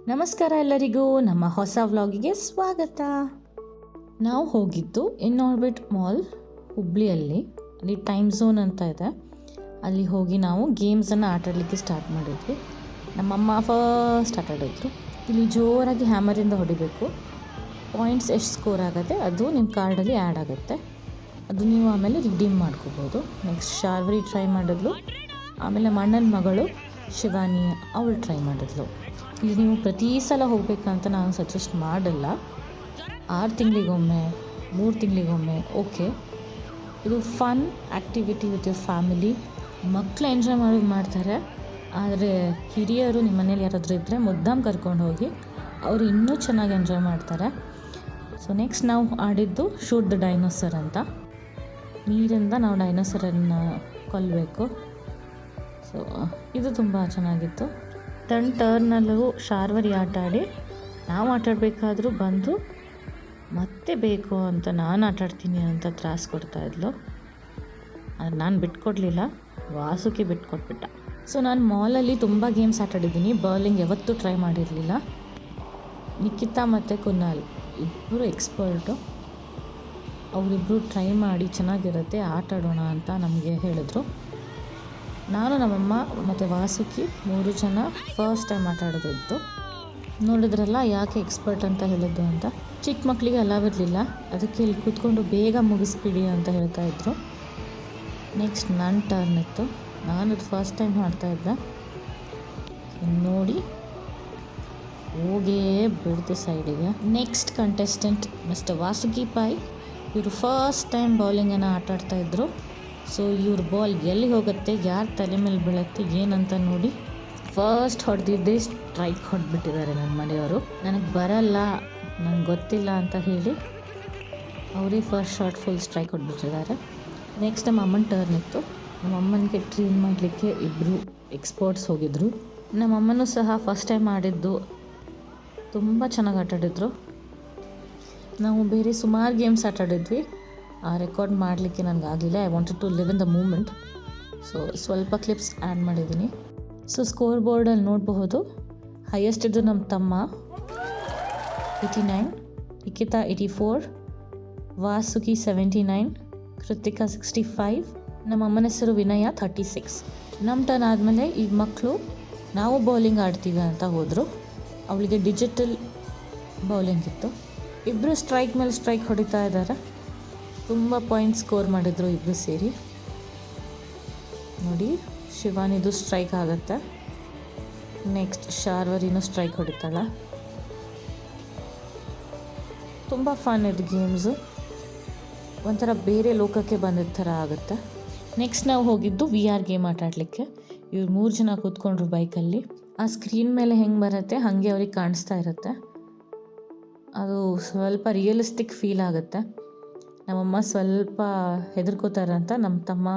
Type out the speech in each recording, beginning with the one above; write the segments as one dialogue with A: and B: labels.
A: ನಮಸ್ಕಾರ ಎಲ್ಲರಿಗೂ, ನಮ್ಮ ಹೊಸ ವ್ಲಾಗಿಗೆ ಸ್ವಾಗತ. ನಾವು ಹೋಗಿದ್ದು ಇನ್ ಆರ್ಬಿಟ್ ಮಾಲ್ ಹುಬ್ಳಿಯಲ್ಲಿ. ಅಲ್ಲಿ ಟೈಮ್ ಝೋನ್ ಅಂತ ಇದೆ. ಅಲ್ಲಿ ಹೋಗಿ ನಾವು ಗೇಮ್ಸನ್ನು ಆಟಾಡಲಿಕ್ಕೆ ಸ್ಟಾರ್ಟ್ ಮಾಡಿದ್ವಿ. ನಮ್ಮಮ್ಮ ಫಸ್ಟ್ ಆಟಾಡಿದ್ರು. ಇಲ್ಲಿ ಜೋರಾಗಿ ಹ್ಯಾಮರಿಂದ ಹೊಡಿಬೇಕು. ಪಾಯಿಂಟ್ಸ್ ಎಷ್ಟು ಸ್ಕೋರ್ ಆಗುತ್ತೆ ಅದು ನಿಮ್ಮ ಕಾರ್ಡಲ್ಲಿ ಆ್ಯಡ್ ಆಗುತ್ತೆ. ಅದು ನೀವು ಆಮೇಲೆ ರಿಡೀಮ್ ಮಾಡ್ಕೋಬೋದು. ನೆಕ್ಸ್ಟ್ ಶಾರ್ವರಿ ಟ್ರೈ ಮಾಡಿದ್ಲು. ಆಮೇಲೆ ಮಣ್ಣನ ಮಗಳು ಶಿವಾನಿ ಅವಳು ಟ್ರೈ ಮಾಡಿದ್ಲು. ಇಲ್ಲಿ ನೀವು ಪ್ರತಿ ಸಲ ಹೋಗ್ಬೇಕಂತ ನಾನು ಸಜೆಸ್ಟ್ ಮಾಡಲ್ಲ. 6 ತಿಂಗಳಿಗೊಮ್ಮೆ 3 ತಿಂಗಳಿಗೊಮ್ಮೆ ಓಕೆ. ಇದು fun activity with your family. ಮಕ್ಕಳು ಎಂಜಾಯ್ ಮಾಡೋದು ಮಾಡ್ತಾರೆ. ಆದರೆ ಹಿರಿಯರು ನಿಮ್ಮ ಮನೇಲಿ ಯಾರಾದರೂ ಇದ್ದರೆ ಮುದ್ದಾಮ್ ಕರ್ಕೊಂಡು ಹೋಗಿ, ಅವರು ಇನ್ನೂ ಚೆನ್ನಾಗಿ ಎಂಜಾಯ್ ಮಾಡ್ತಾರೆ. ಸೊ ನೆಕ್ಸ್ಟ್ ನಾವು ಆಡಿದ್ದು ಶೂಟ್ ದ ಡೈನೋಸರ್ ಅಂತ. ನೀರಿಂದ ನಾವು ಡೈನೋಸರನ್ನು ಕೊಲ್ಲಬೇಕು. ಸೊ ಇದು ತುಂಬ ಚೆನ್ನಾಗಿತ್ತು. ಟರ್ನಲ್ಲೂ ಶಾರ್ವರಿ ಆಟ ಆಡಿ, ನಾವು ಆಟಾಡಬೇಕಾದ್ರೂ ಬಂದು ಮತ್ತೆ ಬೇಕು ಅಂತ ನಾನು ಆಟಾಡ್ತೀನಿ ಅಂತ ತ್ರಾಸು ಕೊಡ್ತಾಯಿದ್ಲು. ಆದರೆ ನಾನು ಬಿಟ್ಕೊಡ್ಲಿಲ್ಲ, ವಾಸುಕಿ ಬಿಟ್ಕೊಟ್ಬಿಟ್ಟ. ಸೊ ನಾನು ಮಾಲಲ್ಲಿ ತುಂಬ ಗೇಮ್ಸ್ ಆಟಾಡಿದ್ದೀನಿ. ಬರ್ಲಿಂಗ್ ಯಾವತ್ತೂ ಟ್ರೈ ಮಾಡಿರಲಿಲ್ಲ. ನಿಖಿತಾ ಮತ್ತು ಕುನಾಲ್ ಇಬ್ಬರು ಎಕ್ಸ್ಪರ್ಟು. ಅವರಿಬ್ಬರು ಟ್ರೈ ಮಾಡಿ ಚೆನ್ನಾಗಿರುತ್ತೆ, ಆಟಾಡೋಣ ಅಂತ ನಮಗೆ ಹೇಳಿದ್ರು. ನಾನು, ನಮ್ಮಮ್ಮ ಮತ್ತು ವಾಸುಕಿ 3 ಜನ ಫಸ್ಟ್ ಟೈಮ್ ಆಟಾಡೋದಿತ್ತು. ನೋಡಿದ್ರಲ್ಲ ಯಾಕೆ ಎಕ್ಸ್ಪರ್ಟ್ ಅಂತ ಹೇಳಿದ್ದು ಅಂತ. ಚಿಕ್ಕ ಮಕ್ಕಳಿಗೆ ಅಲಾವಿರಲಿಲ್ಲ, ಅದಕ್ಕೆ ಇಲ್ಲಿ ಕೂತ್ಕೊಂಡು ಬೇಗ ಮುಗಿಸ್ಬಿಡಿ ಅಂತ ಹೇಳ್ತಾಯಿದ್ರು. ನೆಕ್ಸ್ಟ್ ನನ್ನ ಟರ್ನ್ ಇತ್ತು. ನಾನು ಅದು ಫಸ್ಟ್ ಟೈಮ್ ಮಾಡ್ತಾಯಿದ್ದೆ. ನೋಡಿ ಹೋಗೇ ಬಿಡ್ತು ಸೈಡಿಗೆ. Next contestant mister Vasuki Pai. ಇವರು ಫಸ್ಟ್ ಟೈಮ್ ಬೌಲಿಂಗನ್ನು ಆಟಾಡ್ತಾಯಿದ್ರು. ಸೊ ಇವ್ರ ಬಾಲ್ ಎಲ್ಲಿ ಹೋಗುತ್ತೆ, ಯಾರ ತಲೆ ಮೇಲೆ ಬೀಳುತ್ತೆ ಏನಂತ ನೋಡಿ ಫಸ್ಟ್ ಹೊಡೆದಿದ್ದೇ ಸ್ಟ್ರೈಕ್ ಹೊಡೆದ್ಬಿಟ್ಟಿದ್ದಾರೆ ನನ್ನ ಮನೆಯವರು. ನನಗೆ ಬರಲ್ಲ, ನನಗೆ ಗೊತ್ತಿಲ್ಲ ಅಂತ ಹೇಳಿ ಅವರೇ ಫಸ್ಟ್ ಶಾಟ್ ಫುಲ್ ಸ್ಟ್ರೈಕ್ ಹೊಡೆದ್ಬಿಟ್ಟಿದ್ದಾರೆ. ನೆಕ್ಸ್ಟ್ ನಮ್ಮ ಅಮ್ಮನ ಟರ್ನ್ ಇತ್ತು. ನಮ್ಮ ಅಮ್ಮನಿಗೆ ಟ್ರೈನ್ ಮಾಡಲಿಕ್ಕೆ ಇಬ್ಬರು ಎಕ್ಸ್ಪರ್ಟ್ಸ್ ಹೋಗಿದ್ರು. ನಮ್ಮ ಅಮ್ಮನೂ ಸಹ ಫಸ್ಟ್ ಟೈಮ್ ಆಡಿದ್ದು, ತುಂಬ ಚೆನ್ನಾಗಿ ಆಟಾಡಿದ್ರು. ನಾವು ಬೇರೆ ಸುಮಾರು ಗೇಮ್ಸ್ ಆಟಾಡಿದ್ವಿ. ರೆಕಾರ್ಡ್ ಮಾಡಲಿಕ್ಕೆ ನನಗಾಗಲಿಲ್ಲ. I wanted to live in the moment. So ಸ್ವಲ್ಪ ಕ್ಲಿಪ್ಸ್ ಆ್ಯಡ್ ಮಾಡಿದ್ದೀನಿ. ಸೊ ಸ್ಕೋರ್ ಬೋರ್ಡಲ್ಲಿ ನೋಡಬಹುದು, ಹೈಯೆಸ್ಟ್ ಇದ್ದು ನಮ್ಮ ತಮ್ಮ 89, ನಿಖಿತಾ 84, ವಾಸುಕಿ 79, ಕೃತಿಕಾ 65, ನಮ್ಮ ಅಮ್ಮನ ಹೆಸರು ವಿನಯ 36. ನಮ್ಮ ಟರ್ನ್ ಆದಮೇಲೆ ಈ ಮಕ್ಕಳು ನಾವು ಬೌಲಿಂಗ್ ಆಡ್ತೀವಿ ಅಂತ ಹೋದರು. ಅವಳಿಗೆ ಡಿಜಿಟಲ್ ಬೌಲಿಂಗ್ ಇತ್ತು. ಇಬ್ಬರು ಸ್ಟ್ರೈಕ್ ಮೇಲೆ ಸ್ಟ್ರೈಕ್ ಹೊಡಿತಾ ಇದ್ದಾರೆ. ತುಂಬ ಪಾಯಿಂಟ್ ಸ್ಕೋರ್ ಮಾಡಿದ್ರು ಇಬ್ಬರು ಸೇರಿ. ನೋಡಿ ಶಿವಾನಿದು ಸ್ಟ್ರೈಕ್ ಆಗುತ್ತೆ. ನೆಕ್ಸ್ಟ್ ಶಾರ್ವರಿನೂ ಸ್ಟ್ರೈಕ್ ಹೊಡಿತಾಳೆ. ತುಂಬ ಫನ್ ಇದು ಗೇಮ್ಸು. ಒಂಥರ ಬೇರೆ ಲೋಕಕ್ಕೆ ಬಂದಿದ್ದ ಥರ ಆಗುತ್ತೆ. ನೆಕ್ಸ್ಟ್ ನಾವು ಹೋಗಿದ್ದು VR ಗೇಮ್ ಆಟಾಡಲಿಕ್ಕೆ. ಇವ್ರು 3 ಜನ ಕೂತ್ಕೊಂಡ್ರು ಬೈಕಲ್ಲಿ. ಆ ಸ್ಕ್ರೀನ್ ಮೇಲೆ ಹೆಂಗೆ ಬರುತ್ತೆ ಹಾಗೆ ಅವ್ರಿಗೆ ಕಾಣಿಸ್ತಾ ಇರುತ್ತೆ. ಅದು ಸ್ವಲ್ಪ ರಿಯಲಿಸ್ಟಿಕ್ ಫೀಲ್ ಆಗುತ್ತೆ. ನಮ್ಮಮ್ಮ ಸ್ವಲ್ಪ ಹೆದರ್ಕೋತಾರಂತ ನಮ್ಮ ತಮ್ಮ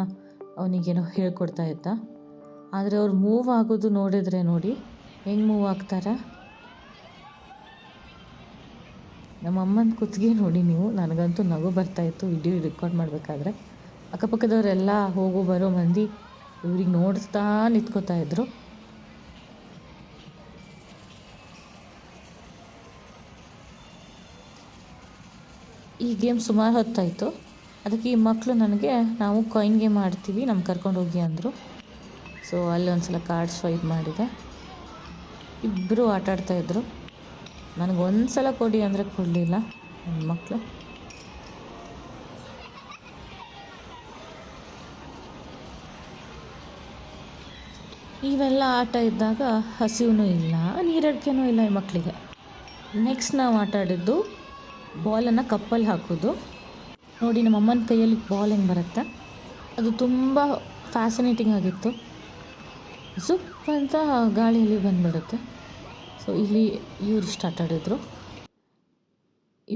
A: ಅವನಿಗೇನೋ ಹೇಳ್ಕೊಡ್ತಾ ಇದ್ದ. ಆದರೆ ಅವ್ರು ಮೂವ್ ಆಗೋದು ನೋಡಿದರೆ ನೋಡಿ ಹೆಂಗೆ ಮೂವ್ ಆಗ್ತಾರೆ. ನಮ್ಮಮ್ಮನ ಕುತ್ತಿಗೆ ನೋಡಿ ನೀವು, ನನಗಂತೂ ನಗು ಬರ್ತಾಯಿತ್ತು ವಿಡಿಯೋ ರೆಕಾರ್ಡ್ ಮಾಡಬೇಕಾದ್ರೆ. ಅಕ್ಕಪಕ್ಕದವರೆಲ್ಲ ಹೋಗೋ ಬರೋ ಮಂದಿ ಇವ್ರಿಗೆ ನೋಡ್ತಾ ನಿಂತ್ಕೋತಾ ಇದ್ರು. ಈ ಗೇಮ್ ಸುಮಾರು ಹೊತ್ತಾಯಿತು. ಅದಕ್ಕೆ ಈ ಮಕ್ಕಳು ನನಗೆ, ನಾವು ಕಾಯಿನ್ ಗೇಮ್ ಆಡ್ತೀವಿ, ನಮ್ಗೆ ಕರ್ಕೊಂಡು ಹೋಗಿ ಅಂದರು. ಸೊ ಅಲ್ಲಿ ಒಂದು ಸಲ ಕಾರ್ಡ್ ಸ್ವೈಪ್ ಮಾಡಿದೆ. ಇಬ್ಬರು ಆಟಾಡ್ತಾಯಿದ್ರು. ನನಗೆ ಒಂದು ಸಲ ಕೊಡಿ ಅಂದರೆ ಕೊಡಲಿಲ್ಲ ನನ್ನ ಮಕ್ಕಳು. ಇವೆಲ್ಲ ಆಟ ಇದ್ದಾಗ ಹಸಿವು ಇಲ್ಲ, ನೀರಡಿಕೆನೂ ಇಲ್ಲ ಈ ಮಕ್ಕಳಿಗೆ. ನೆಕ್ಸ್ಟ್ ನಾವು ಆಟ ಆಡಿದ್ದು ಬಾಲನ್ನು ಕಪ್ಪಲ್ಲಿ ಹಾಕೋದು. ನೋಡಿ ನಮ್ಮ ಅಮ್ಮನ ಕೈಯಲ್ಲಿ ಬಾಲ್ ಹೆಂಗೆ ಬರುತ್ತೆ, ಅದು ತುಂಬ ಫ್ಯಾಸಿನೇಟಿಂಗ್ ಆಗಿತ್ತು. ಸುಪ್ ಅಂತ ಗಾಳಿಯಲ್ಲಿ ಬಂದುಬಿಡುತ್ತೆ. ಸೊ ಇಲ್ಲಿ ಇವ್ರು ಸ್ಟಾರ್ಟ್ ಆಡಿದ್ರು.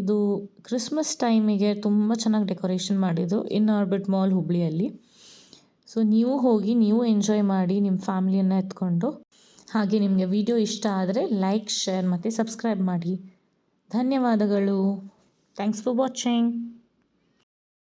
A: ಇದು ಕ್ರಿಸ್ಮಸ್ ಟೈಮಿಗೆ ತುಂಬ ಚೆನ್ನಾಗಿ ಡೆಕೋರೇಷನ್ ಮಾಡಿದ್ದು ಇನ್ ಆರ್ಬಿಟ್ ಮಾಲ್ ಹುಬ್ಳಿಯಲ್ಲಿ. ಸೊ ನೀವು ಹೋಗಿ ನೀವು ಎಂಜಾಯ್ ಮಾಡಿ ನಿಮ್ಮ ಫ್ಯಾಮ್ಲಿಯನ್ನು ಎತ್ಕೊಂಡು. ಹಾಗೆ ನಿಮಗೆ ವಿಡಿಯೋ ಇಷ್ಟ ಆದರೆ ಲೈಕ್, ಶೇರ್ ಮತ್ತು ಸಬ್ಸ್ಕ್ರೈಬ್ ಮಾಡಿ. ಧನ್ಯವಾದಗಳು. Thanks for watching.